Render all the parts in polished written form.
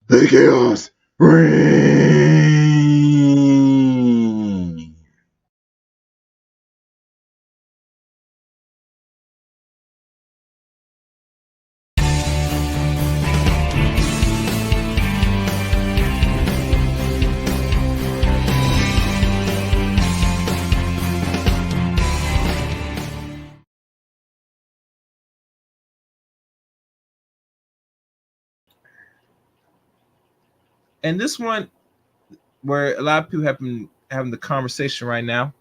The chaos reigns. And this one, where a lot of people have been having the conversation right now.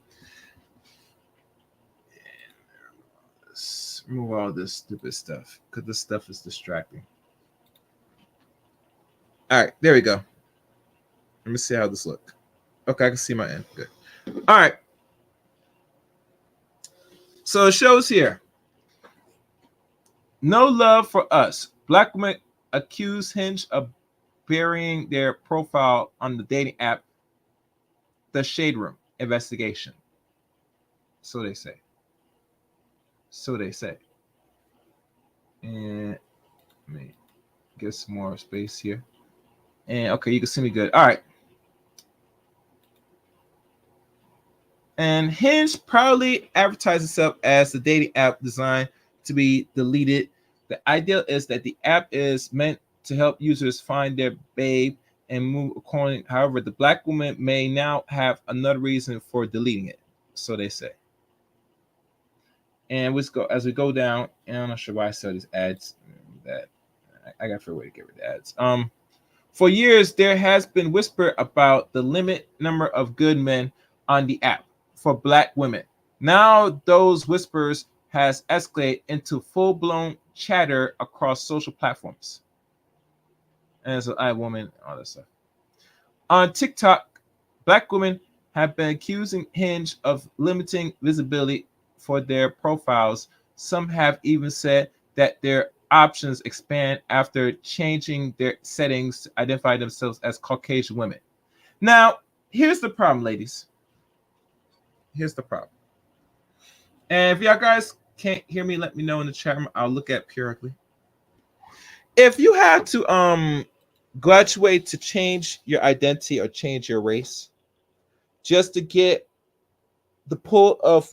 Let's remove all this stupid stuff because this stuff is distracting. All right, there we go. Let me see how this look. Okay, I can see my end. Good. All right. So it shows here. No love for us. Black women accuse Hinge of burying their profile on the dating app, the Shade Room investigation. So they say. So they say. And let me get some more space here. And okay, you can see me good. All right. And Hinge proudly advertises itself as the dating app designed to be deleted. The idea is that the app is meant to help users find their babe and move accordingly. However, the black woman may now have another reason for deleting it. So they say. And let's go as we go down. And I'm not sure why I saw these ads. That I got to figure a way to get rid of ads. For years, there has been whisper about the limit number of good men on the app for black women. Now those whispers has escalated into full-blown chatter across social platforms. And as a woman, all that stuff. On TikTok, black women have been accusing Hinge of limiting visibility for their profiles. Some have even said that their options expand after changing their settings to identify themselves as Caucasian women. Now, here's the problem, ladies. Here's the problem. And if y'all guys can't hear me, let me know in the chat room. I'll look at periodically. If you had to graduate to change your identity or change your race just to get the pull of,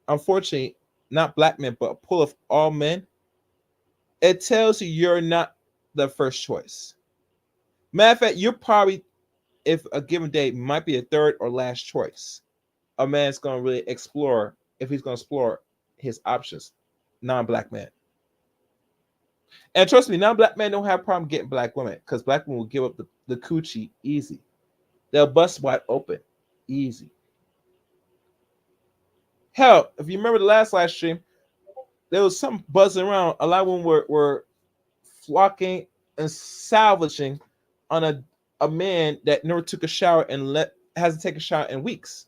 unfortunately, not black men, but a pull of all men, it tells you you're not the first choice. Matter of fact, you're probably, if a given day, might be a third or last choice. A man's going to really explore, if he's going to explore his options, non-black men. And trust me, non-black men don't have a problem getting black women because black women will give up the coochie easy. They'll bust wide open easy. Hell, if you remember the last live stream, there was some buzzing around. A lot of them were flocking and salvaging on a man that never took a shower and hasn't taken a shower in weeks.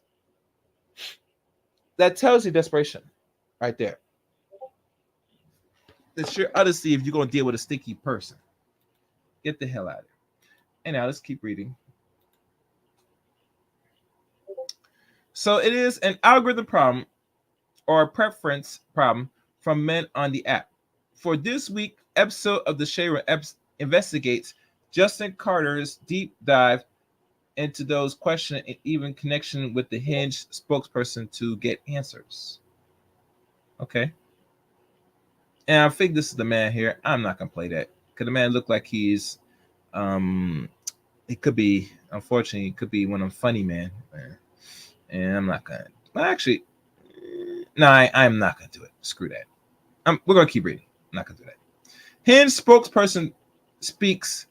That tells you desperation right there. It's your honesty if you're going to deal with a stinky person. Get the hell out of it. And now let's keep reading. So it is an algorithm problem or a preference problem from men on the app. For this week episode of the Shade Room investigates Justin Carter's deep dive into those questions and even connection with the Hinge spokesperson to get answers. Okay. And I think this is the man here. I'm not gonna play that because the man looked like he's it could be, unfortunately, it could be one of them funny men. And I'm not gonna, well, actually, no, I'm not gonna do it. Screw that. We're gonna keep reading. I'm not gonna do that. Hinge spokesperson speaks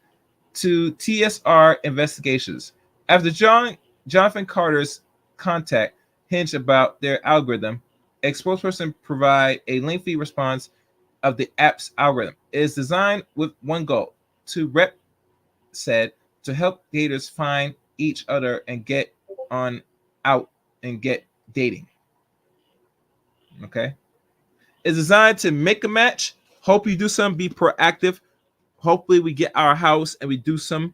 to TSR investigations after Jonathan Carter's contact Hinge about their algorithm. A spokesperson provide a lengthy response of the app's algorithm. It is designed with one goal: to rep said to help daters find each other and get on out and get dating. Okay. It's designed to make a match. Hope you do something, be proactive. Hopefully we get our house and we do some,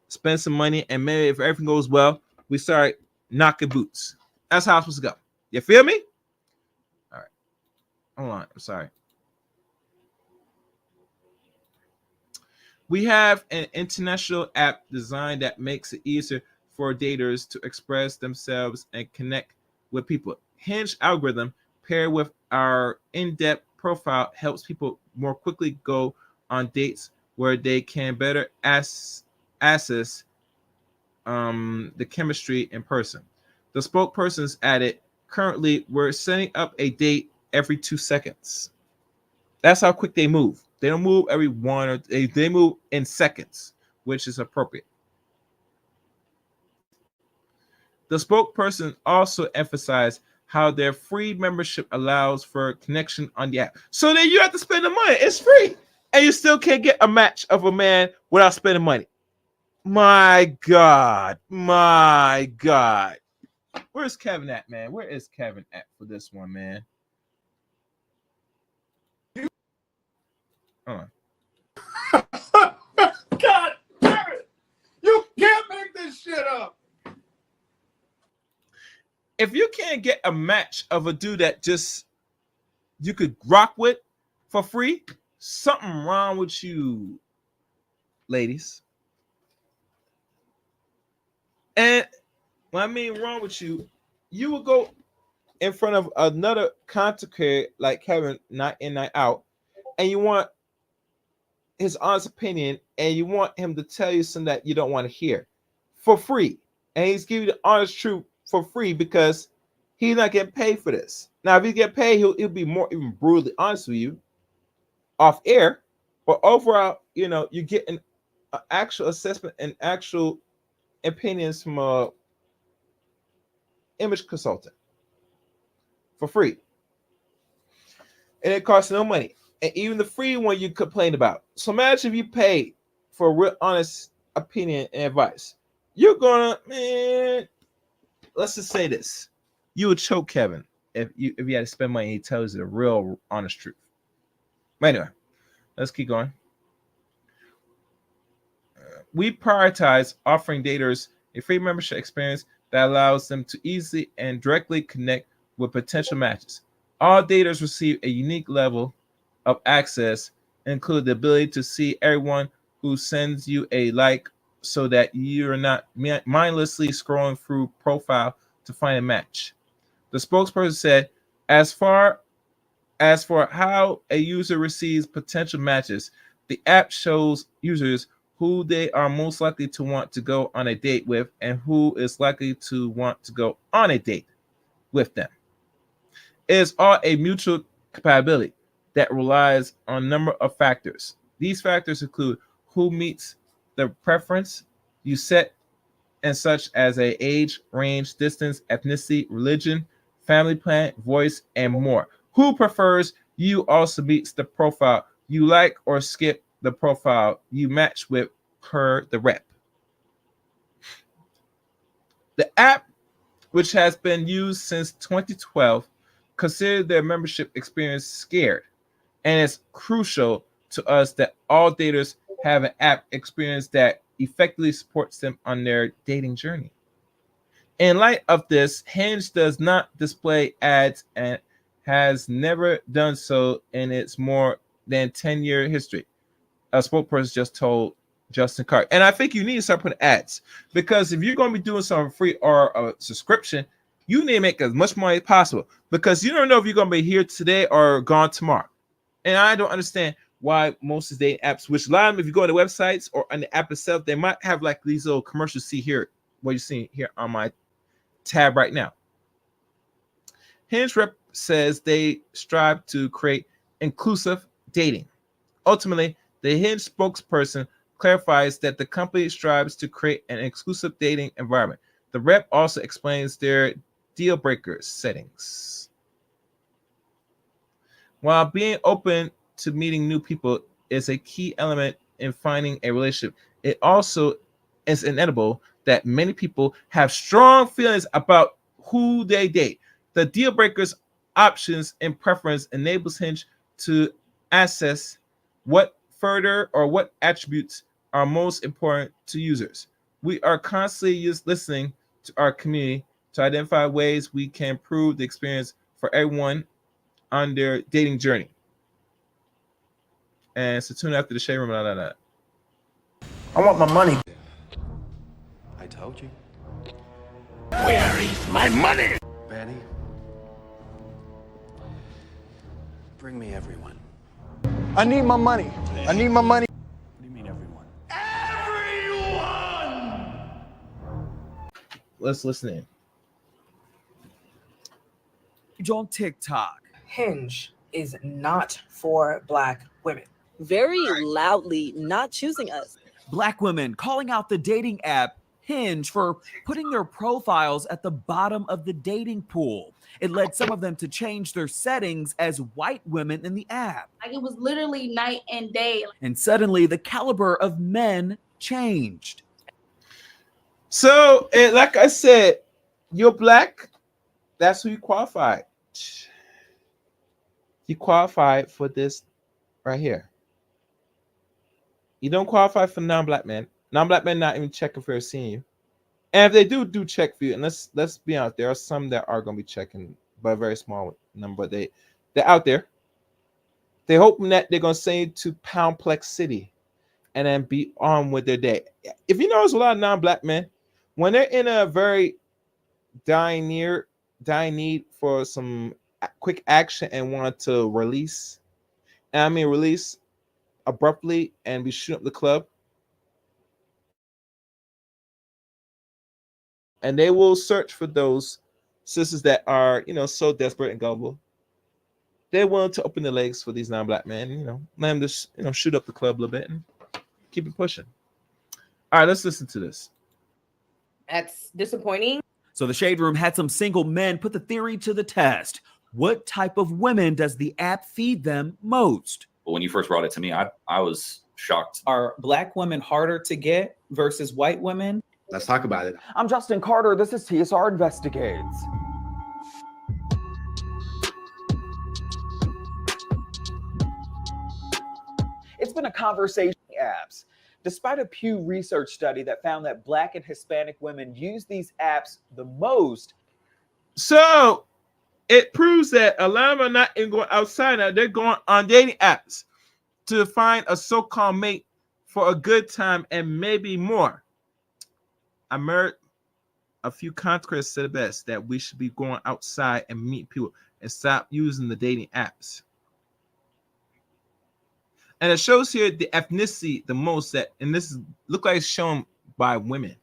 spend some money, and maybe if everything goes well, we start knocking boots. That's how it's supposed to go. You feel me? All right. Hold on. I'm sorry. We have an international app design that makes it easier for daters to express themselves and connect with people. Hinge algorithm paired with our in-depth profile helps people more quickly go on dates where they can better assess the chemistry in person. The spokespersons added, currently we're setting up a date every 2 seconds. That's how quick they move. They don't move every one or they move in seconds, which is appropriate. The spokesperson also emphasized how their free membership allows for connection on the app. So then you have to spend the money. It's free. And you still can't get a match of a man without spending money. My God. My God. Where's Kevin at, man? Where is Kevin at for this one, man? Hold on. God damn it! You can't make this shit up. If you can't get a match of a dude that just you could rock with for free, something wrong with you, ladies. And when I mean wrong with you, you will go in front of another content creator like Kevin, night in, night out, and you want his honest opinion, and you want him to tell you something that you don't want to hear for free. And he's giving you the honest truth for free because he's not getting paid for this. Now, if he get paid, he'll be more even brutally honest with you off air. But overall, you get an actual assessment and actual opinions from a image consultant for free. And it costs no money. And even the free one you complain about. So imagine if you paid for a real honest opinion and advice. You're gonna, man, let's just say this. You would choke Kevin if you had to spend money and he tells you the real honest truth. But anyway, let's keep going. We prioritize offering daters a free membership experience that allows them to easily and directly connect with potential matches. All daters receive a unique level of access, including the ability to see everyone who sends you a like so that you're not mindlessly scrolling through profile to find a match. The spokesperson said, as for how a user receives potential matches, the app shows users who they are most likely to want to go on a date with and who is likely to want to go on a date with them. It is all a mutual compatibility that relies on a number of factors. These factors include who meets the preference you set, and such as a age, range, distance, ethnicity, religion, family plan, voice, and more. Who prefers you also meets the profile you like or skip the profile you match with per the rep. The app, which has been used since 2012, considered their membership experience scared, and it's crucial to us that all daters have an app experience that effectively supports them on their dating journey. In light of this, Hinge does not display ads and has never done so in its more than 10-year history. A spokesperson just told Justin Carr. And I think you need to start putting ads, because if you're going to be doing something free or a subscription, you need to make as much money as possible, because you don't know if you're going to be here today or gone tomorrow. And I don't understand why most of the dating apps, which a lot of them, if you go to the websites or on the app itself, they might have like these little commercials. See here, what you see here on my tab right now. Hinge rep says they strive to create inclusive dating. Ultimately, the Hinge spokesperson clarifies that the company strives to create an exclusive dating environment. The rep also explains their deal breaker settings. While being open to meeting new people is a key element in finding a relationship, it also is inevitable that many people have strong feelings about who they date. The deal breakers options and preference enables Hinge to assess what further or what attributes are most important to users. We are constantly listening to our community to identify ways we can improve the experience for everyone on their dating journey. And so tune after the shade room. I want my money. I told you. Where is my money? Betty, bring me everyone. I need my money. I need my money. What do you mean everyone? Everyone! Let's listen in. On TikTok. Hinge is not for Black women. Very loudly not choosing us. Black women calling out the dating app Hinge for putting their profiles at the bottom of the dating pool. It led some of them to change their settings as white women in the app. Like, it was literally night and day. And suddenly the caliber of men changed. So, like I said, you're black. That's who you qualified. You qualified for this right here. You don't qualify for non-black men. Non-black men not even checking for seeing you. And if they do check for you, and let's be honest, there are some that are going to be checking, but a very small number. They're out there. They're hoping that they're going to send you to Poundplex City and then be on with their day. If you notice, a lot of non-black men, when they're in a very dying need for some quick action and want to release, and I mean release abruptly and be shooting up the club, and they will search for those sisters that are, so desperate and gullible. They're willing to open their legs for these non-black men, let them just, shoot up the club a little bit and keep it pushing. All right, let's listen to this. That's disappointing. So the Shade Room had some single men put the theory to the test. What type of women does the app feed them most? But when you first brought it to me, I was shocked. Are Black women harder to get versus white women? Let's talk about it. I'm Justin Carter. This is TSR Investigates. It's been a conversation apps. Despite a Pew Research study that found that Black and Hispanic women use these apps the most. So it proves that a lot of them are not even going outside now. They're going on dating apps to find a so-called mate for a good time and maybe more. I heard a few conquerors said it best, that we should be going outside and meet people and stop using the dating apps. And it shows here the ethnicity the most, that, and this is look like it's shown by women,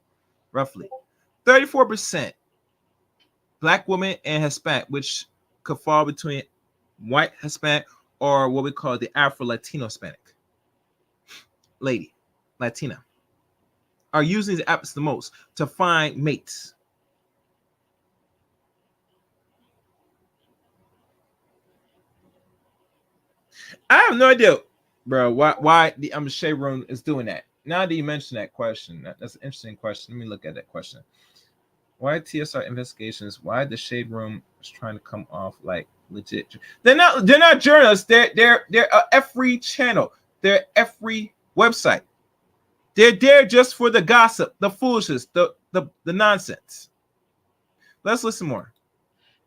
roughly 34% Black women and Hispanic, which could fall between white Hispanic or what we call the Afro-Latino Hispanic lady, Latina, are using these apps the most to find mates. I have no idea, bro, why the Shade Room is doing that. Now that you mention that question, that's an interesting question. Let me look at that question. Why TSR Investigations? Why the Shade Room is trying to come off like legit? They're not journalists. They're a free channel. They're a free website. They're there just for the gossip, the foolishness, the nonsense. Let's listen more.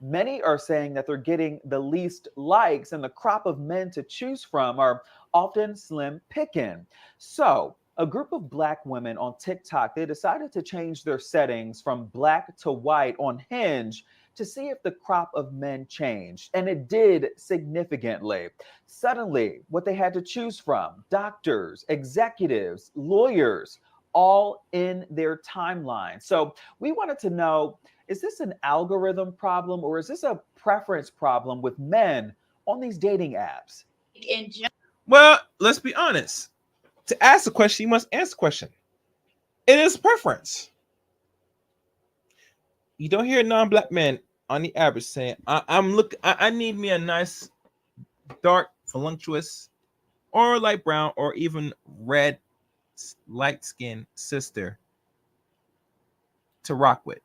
Many are saying that they're getting the least likes, and the crop of men to choose from are often slim picking. So a group of Black women on TikTok, they decided to change their settings from Black to white on Hinge to see if the crop of men changed. And it did significantly. Suddenly, what they had to choose from, doctors, executives, lawyers, all in their timeline. So we wanted to know, is this an algorithm problem or is this a preference problem with men on these dating apps? Well, let's be honest. To ask a question, you must answer the question. It is preference. You don't hear non-Black men on the average saying, I need me a nice, dark, voluptuous, or light brown, or even red, light-skinned sister to rock with.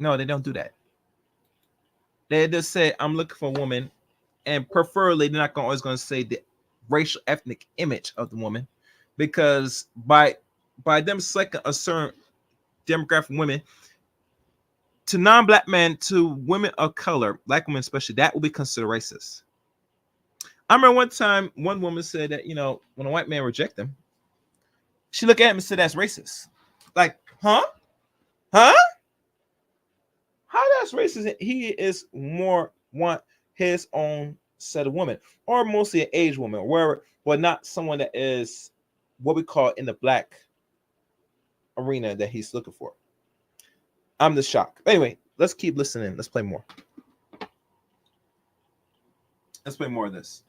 No, they don't do that. They just say, I'm looking for a woman, and preferably they're not always going to say the racial ethnic image of the woman, because by them selecting a certain demographic of women, to non-Black men, to women of color, Black women especially, that will be considered racist. I remember one time one woman said that, when a white man rejects them, She look at him and said that's racist. Like, huh? How that's racist? He is more want his own set of women, or mostly an age woman, or wherever, but not someone that is what we call in the black arena that he's looking for. I'm just shocked. Anyway, let's keep listening. Let's play more. Let's play more of this.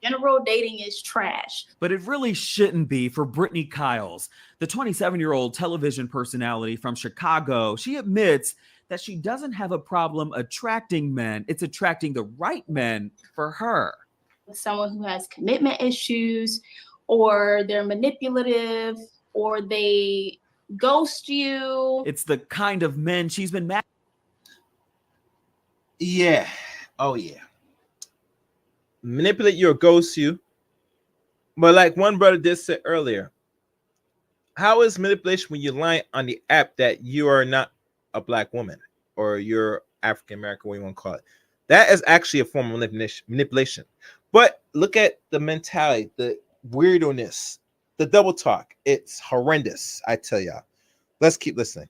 General dating is trash. But it really shouldn't be for Brittany Kiles, the 27-year-old television personality from Chicago. She admits that she doesn't have a problem attracting men. It's attracting the right men for her. Someone who has commitment issues, or they're manipulative, or they ghost you. It's the kind of men she's been mad. Yeah. Oh, yeah. Manipulate you or ghost you. But like one brother did say earlier, how is manipulation when you're lying on the app that you are not a black woman or you're African American, what you want to call it? That is actually a form of manipulation. But look at the mentality, the weirdness, the double talk. It's horrendous, I tell y'all. Let's keep listening.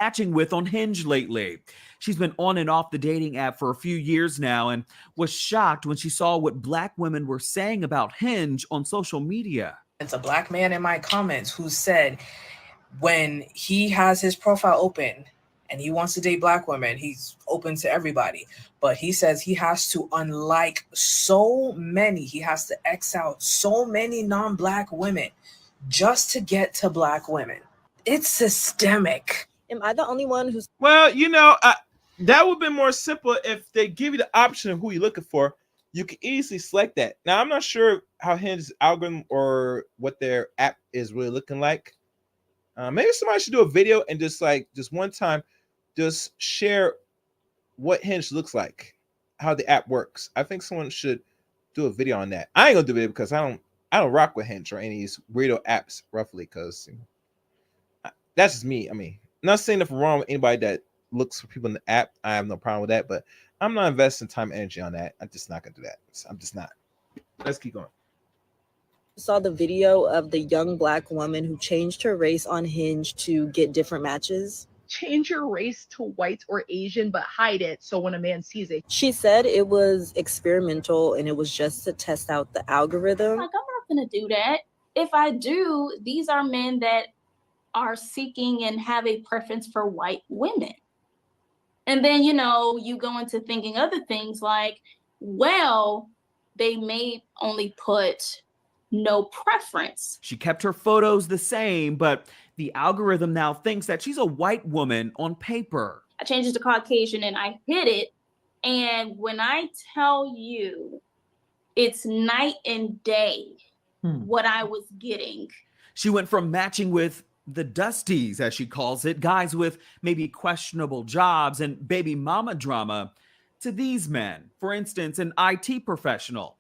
Matching with on Hinge lately. She's been on and off the dating app for a few years now and was shocked when she saw what black women were saying about Hinge on social media. It's a black man in my comments who said when he has his profile open and he wants to date black women, he's open to everybody. But he says he has to unlike so many, he has to X out so many non-black women just to get to black women. It's systemic. Am I the only one who's... Well, you know, that would be more simple if they give you the option of who you're looking for. You can easily select that. Now, I'm not sure how Hinge's algorithm or what their app is really looking like. Maybe somebody should do a video and just one time, just share what Hinge looks like, how the app works. I think someone should do a video on that. I ain't gonna do it because I don't rock with Hinge or any of these weirdo apps, roughly, because that's just me. I mean, not saying nothing wrong with anybody that looks for people in the app. I have no problem with that, but I'm not investing time and energy on that. I'm just not gonna do that. I'm just not. Let's keep going. saw the video of the young black woman who changed her race on Hinge to get different matches? Change your race to white or Asian, but hide it so when a man sees it. She said it was experimental and it was just to test out the algorithm. Like, I'm not gonna do that. If I do, these are men that are seeking and have a preference for white women. And then, you know, you go into thinking other things like, well, they may only put no preference. She kept her photos the same, but the algorithm now thinks that she's a white woman on paper. I changed it to Caucasian and I hit it. And when I tell you, it's night and day what I was getting. She went from matching with the dusties, as she calls it, guys with maybe questionable jobs and baby mama drama, to these men, for instance, an IT professional.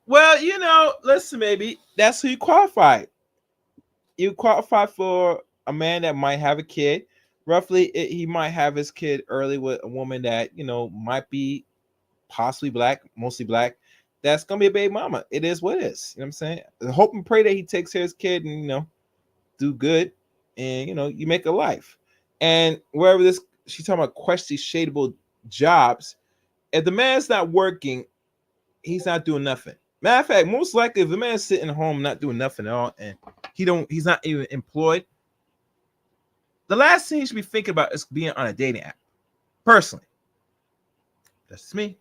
Well, you know, listen, baby, that's who you qualify. You qualify for a man that might have a kid. Roughly, he might have his kid early with a woman that, you know, might be possibly black, mostly black. That's going to be a baby mama. It is what it is. You know what I'm saying? Hope and pray that he takes care of his kid and, you know, do good. And, you know, you make a life. And wherever this, she's talking about questionable jobs. If the man's not working, he's not doing nothing. Matter of fact, most likely if the man's sitting home not doing nothing at all and he's not even employed, the last thing you should be thinking about is being on a dating app. Personally. That's just me.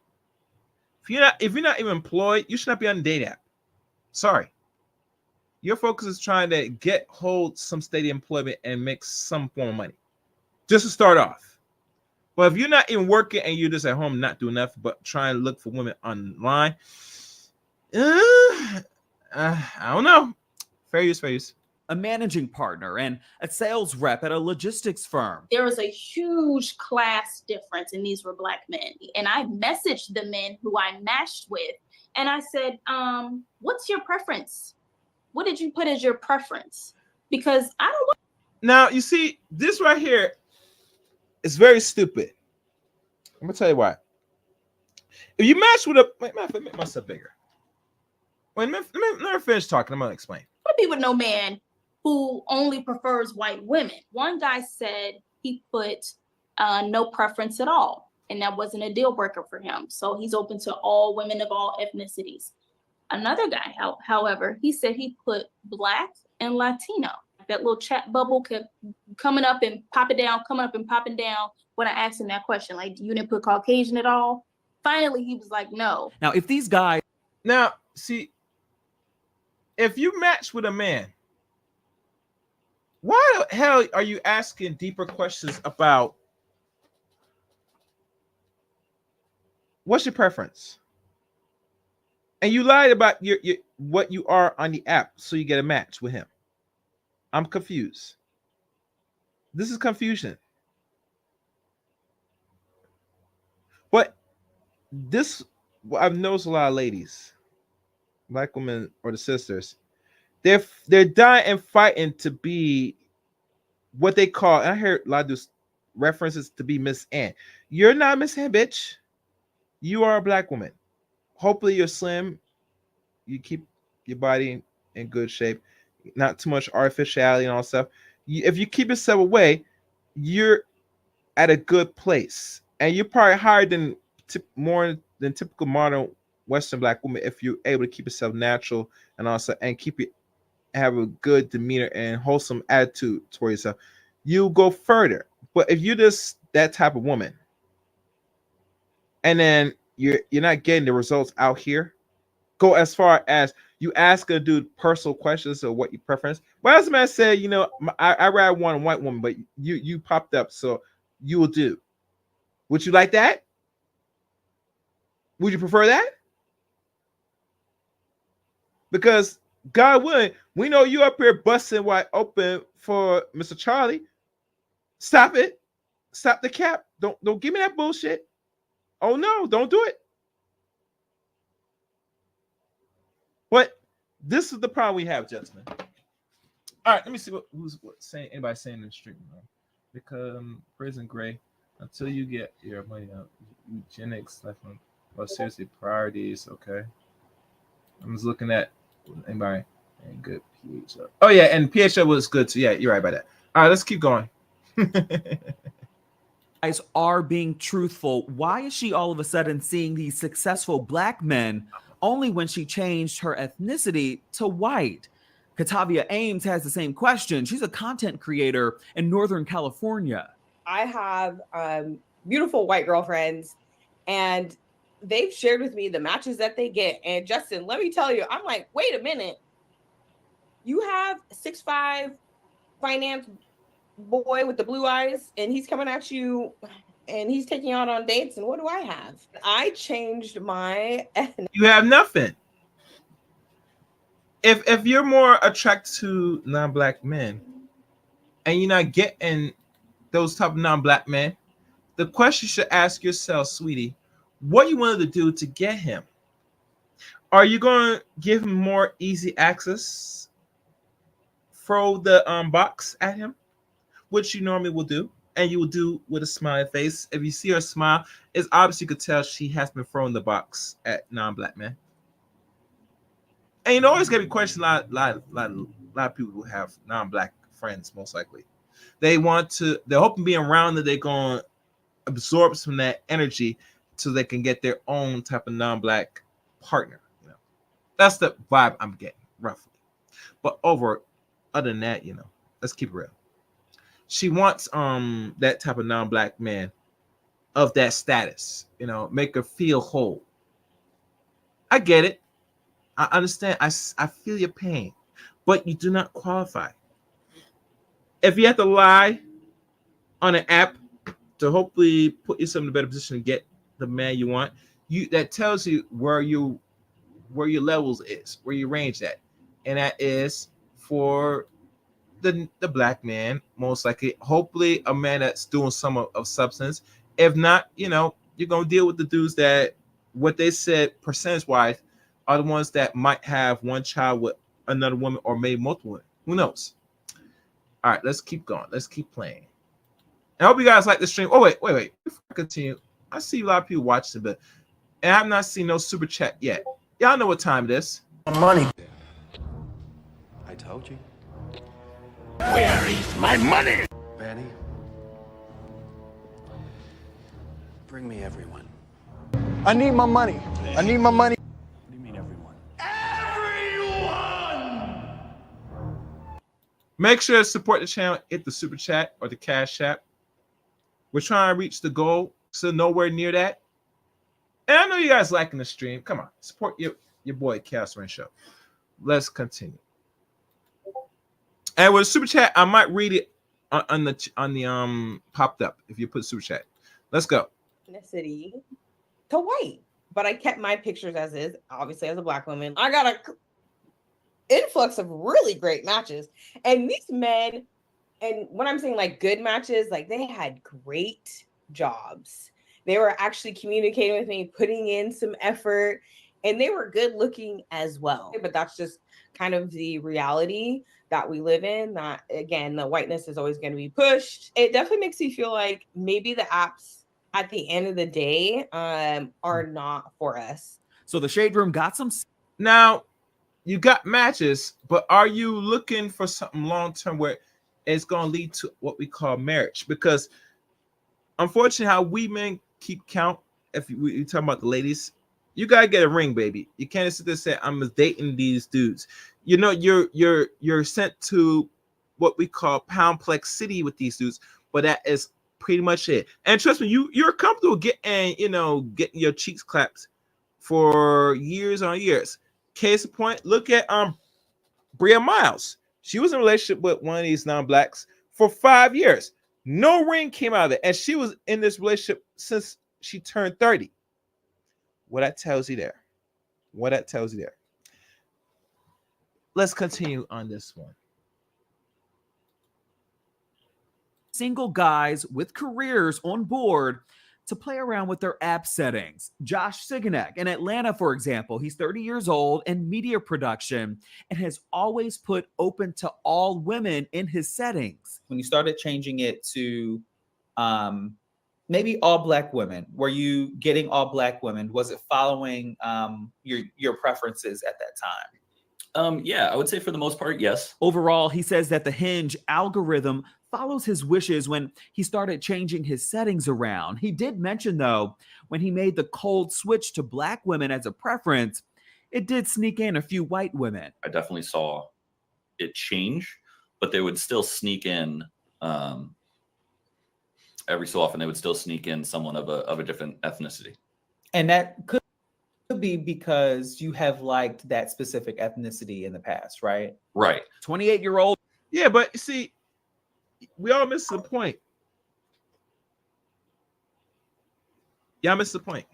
If you're not even employed, you should not be on a dating app. Sorry. Your focus is trying to hold some steady employment and make some form of money. Just to start off. But if you're not even working and you're just at home not doing nothing but trying to look for women online, I don't know. Fair use. A managing partner and a sales rep at a logistics firm. There was a huge class difference, and these were black men. And I messaged the men who I matched with, and I said, what's your preference? What did you put as your preference? Because I don't want. Now, you see, this right here is very stupid. I'm going to tell you why. If you match with make myself bigger. Wait, let me finish talking. I'm gonna explain. What be with no man who only prefers white women? One guy said he put no preference at all, and that wasn't a deal breaker for him. So he's open to all women of all ethnicities. Another guy, however, he said he put Black and Latino. That little chat bubble kept coming up and popping down, coming up and popping down when I asked him that question. Like, you didn't put Caucasian at all? Finally, he was like, no. Now, if these guys... Now, see, if you match with a man, why the hell are you asking deeper questions about what's your preference? And you lied about your what you are on the app so you get a match with him. I'm confused. This is confusion. But this, I've noticed a lot of ladies, black women or the sisters, they're dying and fighting to be what they call, and I heard a lot of those references to be Miss Ann. You're not Miss Ann, bitch. You are a black woman. Hopefully you're slim. You keep your body in good shape. Not too much artificiality and all that stuff. If you keep yourself away, you're at a good place. And you're probably higher than more than typical modern Western black woman if you're able to keep yourself natural and also and keep it, have a good demeanor and wholesome attitude toward yourself. You go further. But if you're just that type of woman, and then you're not getting the results out here, go as far as you ask a dude personal questions or what your preference. Well, as a man said, you know, I rather want a white woman, but you popped up, so you will do. Would you like that? Would you prefer that? Because God willing, we know you up here busting wide open for Mr. Charlie. Stop it. Stop the cap. Don't give me that bullshit. Oh no, don't do it. But this is the problem we have, gentlemen. All right, let me see who's saying. Anybody saying in the stream? Because Prison Gray, until you get your money out, eugenics left on. Well, seriously, priorities. Okay, I'm just looking at anybody and good PH. Oh yeah, and PH was good too. Yeah, you're right about that. All right, let's keep going. Guys are being truthful. Why is she all of a sudden seeing these successful black men only when she changed her ethnicity to white? Katavia Ames has the same question. She's a content creator in Northern California. I have beautiful white girlfriends, and they've shared with me the matches that they get. And Justin, let me tell you, I'm like, wait a minute. You have 6'5" finance boy with the blue eyes, and he's coming at you and he's taking you out on dates. And what do I have? I changed my You have nothing. If you're more attracted to non-black men and you're not getting those type of non-black men, the question you should ask yourself, sweetie, what you wanted to do to get him? Are you going to give him more easy access? Throw the box at him, which you normally will do, and you will do with a smiley face. If you see her smile, it's obvious you could tell she has been throwing the box at non-black men. And you know, always get me questioned. A lot of people who have non-black friends, most likely, they're hoping being around that they're going to absorb some of that energy so they can get their own type of non-black partner. You know, that's the vibe I'm getting roughly. But other than that, you know, let's keep it real. She wants that type of non-black man of that status, you know, make her feel whole. I get it. I understand. I feel your pain, but you do not qualify. If you have to lie on an app to hopefully put yourself in a better position to get the man you want, that tells you where your levels is, where your range at, and that is for the black man, most likely, hopefully a man that's doing some of substance. If not, you know, you're gonna deal with the dudes that what they said percentage wise are the ones that might have one child with another woman or maybe multiple women. Who knows? All right, let's keep going. Let's keep playing. And I hope you guys like the stream. Oh, wait. Before I continue, I see a lot of people watching, but and I have not seen no super chat yet. Y'all know what time it is. Money. I told you. Where is my money? Betty, bring me everyone. I need my money. I need my money. What do you mean everyone? Make sure to support the channel. Hit the super chat or the cash app. We're trying to reach the goal. So nowhere near that. And I know you guys liking the stream. Come on, support your boy Chaos Rain Show. Let's continue. And with super chat, I might read it on the popped up if you put super chat. Let's go. Ethnicity to white, but I kept my pictures as is. Obviously, as a Black woman, I got a influx of really great matches, and these men, and when I'm saying like good matches, like they had great jobs. They were actually communicating with me, putting in some effort, and they were good looking as well. But that's just kind of the reality that we live in. That again, the whiteness is always going to be pushed. It definitely makes me feel like maybe the apps at the end of the day are not for us. So the Shade Room got some. Now, you got matches, but are you looking for something long term where it's going to lead to what we call marriage? Because unfortunately, how we men keep count, if we talk about the ladies, you gotta get a ring, baby. You can't sit there and say I'm dating these dudes. You know, you're sent to what we call Poundplex City with these dudes, but that is pretty much it. And trust me, you're comfortable getting your cheeks clapped for years on years. Case in point, look at Bria Miles. She was in a relationship with one of these non-blacks for 5 years. No ring came out of it, and she was in this relationship since she turned 30. What that tells you there. What that tells you there. Let's continue on this one. Single guys with careers on board to play around with their app settings. Josh Siganek in Atlanta, for example, he's 30 years old in media production and has always put open to all women in his settings. When you started changing it to maybe all Black women, were you getting all Black women? Was it following your preferences at that time? Yeah, I would say for the most part, yes. Overall, he says that the Hinge algorithm follows his wishes when he started changing his settings around. He did mention, though, when he made the cold switch to Black women as a preference, it did sneak in a few white women. I definitely saw it change, but they would still sneak in every so often. They would still sneak in someone of a different ethnicity, and that could be because you have liked that specific ethnicity in the past, right? Right. 28-year-old. Yeah, but see, we all miss the point. Y'all missed the point.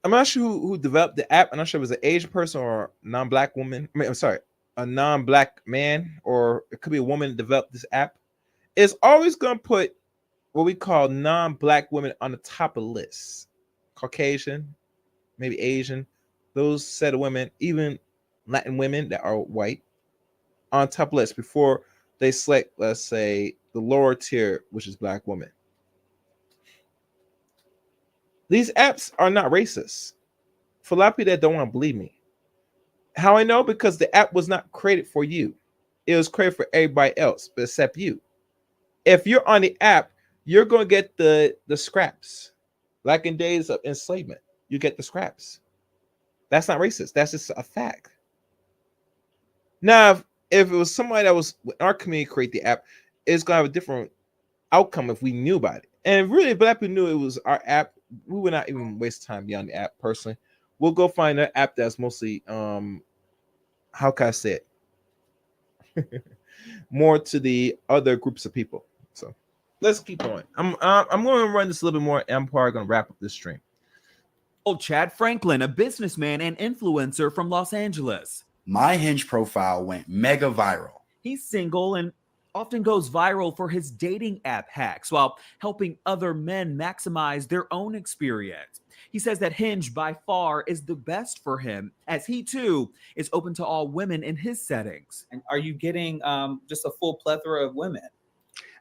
I'm not sure who developed the app. I'm not sure if it was an Asian person or a non-Black woman. I mean, I'm sorry, a non-Black man, or it could be a woman that developed this app. It's always going to put what we call non-Black women on the top of the list. Caucasian, maybe Asian, those set of women, even Latin women that are white, on top list before they select, let's say, the lower tier, which is Black women. These apps are not racist. For a lot of people that don't want to believe me. How I know? Because the app was not created for you. It was created for everybody else, but except you. If you're on the app, you're going to get the scraps. Like in days of enslavement, you get the scraps. That's not racist. That's just a fact. Now, if it was somebody that was in our community create the app, it's going to have a different outcome if we knew about it. And if really Black people knew it was our app, we would not even waste time beyond the app personally. We'll go find an app that's mostly, how can I say it? More to the other groups of people. So let's keep going. I'm going to run this a little bit more, and I'm probably going to wrap up this stream. Chad Franklin, a businessman and influencer from Los Angeles. My Hinge profile went mega viral. He's single and often goes viral for his dating app hacks while helping other men maximize their own experience. He says that Hinge by far is the best for him, as he too is open to all women in his settings. And are you getting just a full plethora of women?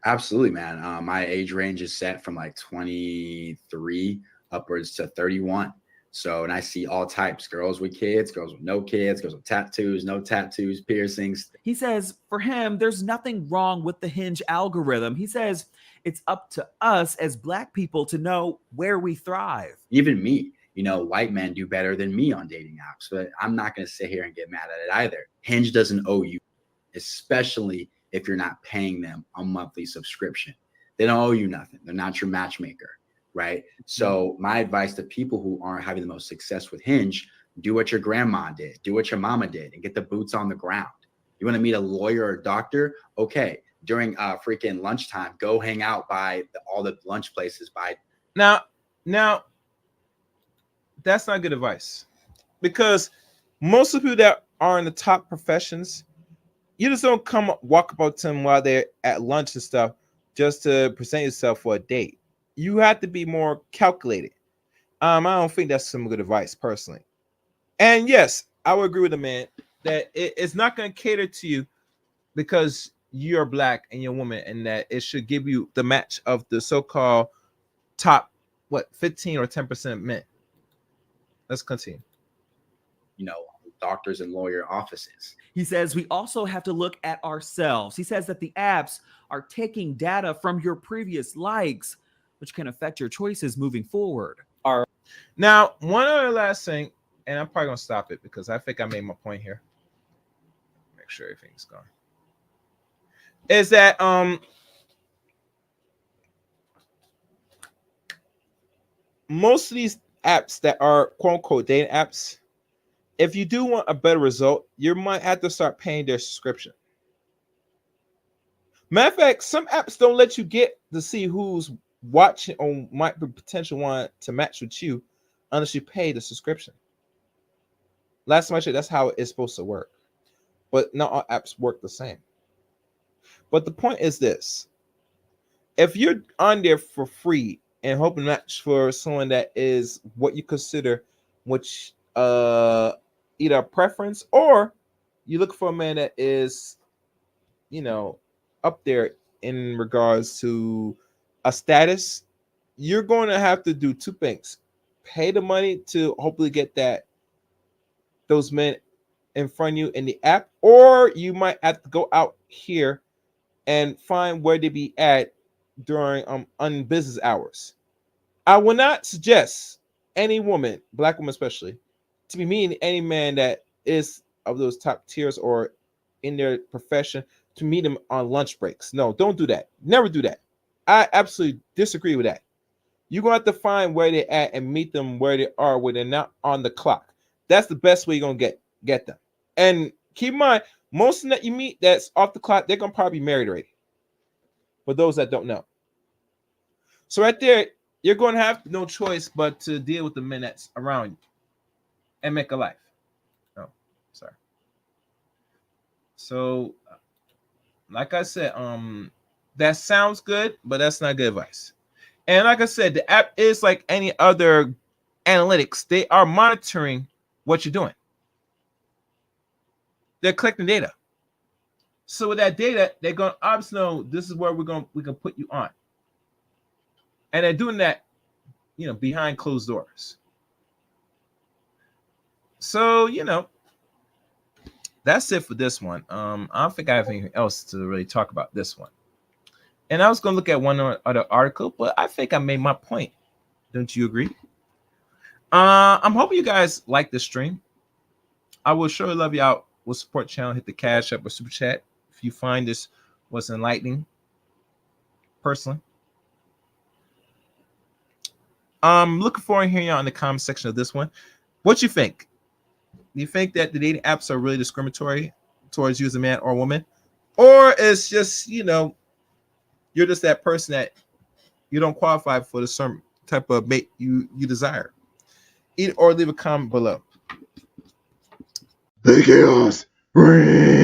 Absolutely, man. My age range is set from like 23 upwards to 31. So, and I see all types, girls with kids, girls with no kids, girls with tattoos, no tattoos, piercings. He says for him, there's nothing wrong with the Hinge algorithm. He says it's up to us as Black people to know where we thrive. Even me, you know, white men do better than me on dating apps, but I'm not going to sit here and get mad at it either. Hinge doesn't owe you, especially if you're not paying them a monthly subscription. They don't owe you nothing. They're not your matchmaker, right? So my advice to people who aren't having the most success with Hinge, do what your grandma did, do what your mama did, and get the boots on the ground. You want to meet a lawyer or a doctor? Okay. During freaking lunchtime, go hang out by all the lunch places. Now, that's not good advice, because most of the people that are in the top professions, you just don't walk up to them while they're at lunch and stuff just to present yourself for a date. You have to be more calculated. I don't think that's some good advice personally. And yes, I would agree with the man that it's not going to cater to you because you're Black and you're a woman, and that it should give you the match of the so-called top 15 or 10% of men. Let's continue. You know, doctors and lawyer offices. He says we also have to look at ourselves. He says that the apps are taking data from your previous likes, which can affect your choices moving forward. Now, one other last thing, and I'm probably gonna stop it because I think I made my point here. Make sure everything's gone. Is that most of these apps that are quote unquote dating apps, if you do want a better result, you might have to start paying their subscription. Matter of fact, some apps don't let you get to see who's watching or might be potential one to match with you unless you pay the subscription. Last time I checked, that's how it's supposed to work. But not all apps work the same. But the point is this: if you're on there for free and hoping to match for someone that is what you consider, which either a preference, or you look for a man that is, you know, up there in regards to a status, you're going to have to do two things: pay the money to hopefully get those men in front of you in the app, or you might have to go out here and find where they be at during on business hours. I would not suggest any woman, Black woman especially, to be meeting any man that is of those top tiers or in their profession to meet them on lunch breaks. No, don't do that. Never do that. I absolutely disagree with that. You're going to have to find where they're at and meet them where they are when they're not on the clock. That's the best way you're going to get them. And keep in mind, most of them that you meet that's off the clock, they're going to probably be married already. For those that don't know. So right there, you're going to have no choice but to deal with the men that's around you and make a life. Oh, sorry. So, like I said, that sounds good, but that's not good advice. And like I said, the app is like any other analytics. They are monitoring what you're doing. They're collecting data. So with that data, they're going to obviously know this is where we can put you on. And they're doing that, you know, behind closed doors. So, you know, that's it for this one. I don't think I have anything else to really talk about this one. And I was going to look at one other article, but I think I made my point. Don't you agree? I'm hoping you guys like this stream. I will surely love you out. We'll support the channel. Hit the Cash App or Super Chat if you find this was enlightening. Personally, I'm looking forward to hearing you in the comment section of this one. What you think? Do you think that the dating apps are really discriminatory towards you as a man or a woman, or it's just, you know, you're just that person that you don't qualify for the certain type of mate you desire? Or leave a comment below. The chaos reigns.